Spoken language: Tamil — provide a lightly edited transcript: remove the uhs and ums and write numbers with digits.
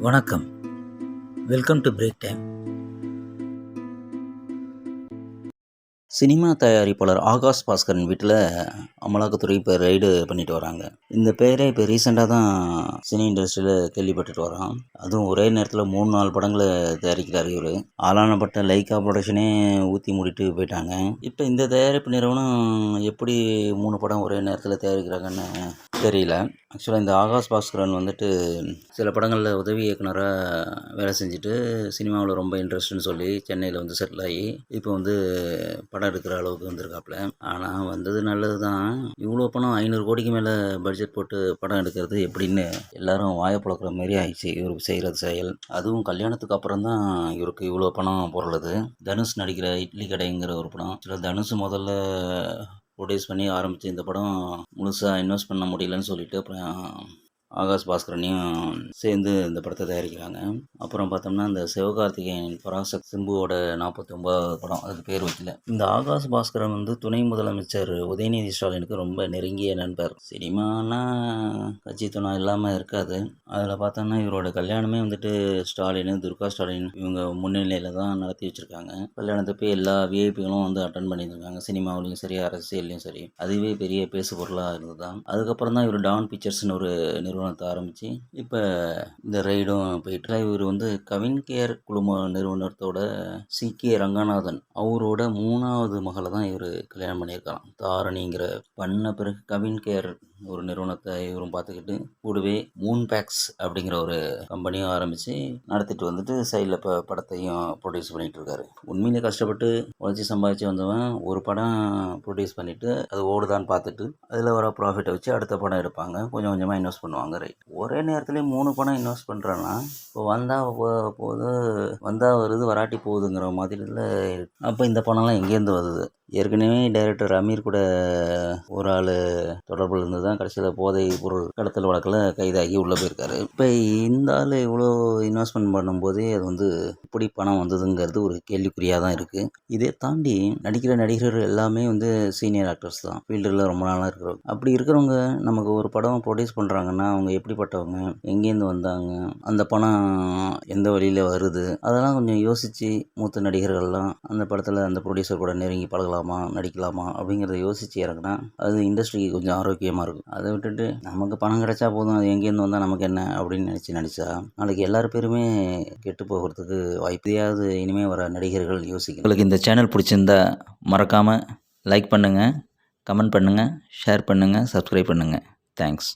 வணக்கம். Welcome to break time. Cinema தயாரிப்பாளர் ஆகாஷ் பாஸ்கரன் வீட்டில் அமலாக்கத்துறை இப்போ ரைடு பண்ணிட்டு வராங்க. இந்த பெயரை இப்போ ரீசெண்டாக தான் சினி இண்டஸ்ட்ரியில் கேள்விப்பட்டுட்டு வரோம். அதுவும் ஒரே நேரத்தில் 3-4 படங்களை தயாரிக்கிறார் இவர். ஆளானப்பட்ட லைக்கா ப்ரொடக்ஷனே ஊற்றி மூடிட்டு போயிட்டாங்க. இப்போ இந்த தயாரிப்பு நிறுவனம் எப்படி 3 படம் ஒரே நேரத்தில் தயாரிக்கிறாங்கன்னு தெரியல. ஆக்சுவலாக இந்த ஆகாஷ் பாஸ்கரன் வந்துட்டு சில படங்களில் உதவி இயக்குனராக வேலை செஞ்சுட்டு சினிமாவில் ரொம்ப இன்ட்ரெஸ்ட்னு சொல்லி சென்னையில் வந்து செட்டில் ஆகி இப்போ வந்து படம் எடுக்கிற அளவுக்கு வந்திருக்காப்புல. ஆனால் வந்தது நல்லது தான். இவ்வளோ பணம் 500 கோடிக்கு மேலே பட்ஜெட் போட்டு படம் எடுக்கிறது எப்படின்னு எல்லாரும் வாயை புழக்கிற மாதிரி ஆயிடுச்சு இவருக்கு செய்கிறது செயல். அதுவும் கல்யாணத்துக்கு அப்புறம் தான் இவருக்கு இவ்வளோ பணம் பொருளுது. தனுஷ் நடிக்கிற இட்லி கடைங்கிற ஒரு படம். தனுஷ் முதல்ல ப்ரொடியூஸ் பண்ணி ஆரம்பித்து இந்த படம் முழுசாக இன்வெஸ்ட் பண்ண முடியலன்னு சொல்லிட்டு அப்புறம் ஆகாஷ் பாஸ்கரனையும் சேர்ந்து இந்த படத்தை தயாரிக்கிறாங்க. அப்புறம் பார்த்தோம்னா இந்த சிவகார்த்திகேயன் பராசக்தி சிம்புவோட 49வது படம், அதுக்கு பேர் வைக்கல. இந்த ஆகாஷ் பாஸ்கரன் வந்து துணை முதலமைச்சர் உதயநிதி ஸ்டாலினுக்கு ரொம்ப நெருங்கிய நண்பர். சினிமானா கட்சி துணை இல்லாமல் இருக்காது. அதில் பார்த்தோம்னா இவரோட கல்யாணமே வந்துட்டு ஸ்டாலின், துர்கா ஸ்டாலின் இவங்க முன்னிலையில் தான் நடத்தி வச்சுருக்காங்க. கல்யாணத்தப்போ எல்லா விஐபிகளும் வந்து அட்டன் பண்ணியிருக்காங்க. சினிமாவிலையும் சரி, அரசியல்லையும் சரி. அதுவே பெரிய பேசு பொருளாக இருந்தது தான். அதுக்கப்புறம் தான் இவர் டான் பிக்சர்ஸ்னு ஒரு நிறுவனத்தை ஆரம்பித்து இப்போ இந்த ரைடும் போயிட்டு இவர் வந்து கவின் கேர் குழும நிறுவனத்தோட CK ரங்கநாதன் அவரோட 3வது மகளை தான் இவர் கல்யாணம் பண்ணியிருக்கலாம். தாரணிங்கிற பண்ண பிறகு கவின் கேர் ஒரு நிறுவனத்தை இவரும் பார்த்துக்கிட்டு கூடவே மூன் பேக்ஸ் அப்படிங்கிற ஒரு கம்பெனியும் ஆரம்பித்து நடத்திட்டு வந்துட்டு சைடில் இப்போ படத்தையும் ப்ரொடியூஸ் பண்ணிகிட்டு இருக்காரு. உண்மையிலே கஷ்டப்பட்டு உழைச்சி சம்பாதிச்சு வந்தவன் ஒரு படம் ப்ரொடியூஸ் பண்ணிவிட்டு அது ஓடுதான்னு பார்த்துட்டு அதில் வர ப்ராஃபிட்டை வச்சு அடுத்த படம் எடுப்பாங்க. கொஞ்சம் கொஞ்சமாக இன்வெஸ்ட் பண்ணுவாங்க. ரைட், ஒரே நேரத்துலேயே 3 படம் இன்வெஸ்ட் பண்ணுறேன்னா இப்போ வந்தால் போகுது, வந்தால் வருது, வராட்டி போகுதுங்கிற மாதிரில. அப்போ இந்த பணம்லாம் எங்கேருந்து வருது? ஏற்கனவே டைரக்டர் அமீர் கூட ஒரு ஆள் தொடர்பில் இருந்து தான் கடைசியில் போதை பொருள் கடத்தல் வழக்கில் கைதாகி உள்ளே போயிருக்காரு. இப்போ இந்த ஆள் இவ்வளோ இன்வெஸ்ட்மெண்ட் பண்ணும்போதே அது வந்து எப்படி பணம் வந்ததுங்கிறது ஒரு கேள்விக்குறியாக தான் இருக்குது. இதை தாண்டி நடிக்கிற நடிகர்கள் எல்லாமே வந்து சீனியர் ஆக்டர்ஸ் தான், ஃபீல்டில் ரொம்ப நாளாக இருக்கிறவங்க. அப்படி இருக்கிறவங்க நமக்கு ஒரு படம் ப்ரொடியூஸ் பண்ணுறாங்கன்னா அவங்க எப்படிப்பட்டவங்க, எங்கேருந்து வந்தாங்க, அந்த பணம் எந்த வழியில் வருது, அதெல்லாம் கொஞ்சம் யோசித்து மூத்த நடிகர்கள்லாம் அந்த படத்தில் அந்த ப்ரொடியூசர் கூட நெருங்கி பழகலாம், நடிக்கலாமா அப்படிங்கிறத யோசிச்சு இறங்கினா அது இண்டஸ்ட்ரிக்கு கொஞ்சம் ஆரோக்கியமாக இருக்கும். அதை விட்டுட்டு நமக்கு பணம் கிடைச்சா போதும், அது எங்கேருந்து வந்தால் நமக்கு என்ன அப்படின்னு நடித்தா நாளைக்கு எல்லார் பேருமே கெட்டு போகிறதுக்கு வாய்ப்பையாவது இனிமேல் வர நடிகர்கள் யோசிக்கணும். உங்களுக்கு இந்த சேனல் பிடிச்சிருந்தா மறக்காமல் லைக் பண்ணுங்கள், கமெண்ட் பண்ணுங்கள், ஷேர் பண்ணுங்கள், சப்ஸ்கிரைப் பண்ணுங்கள். தேங்க்ஸ்.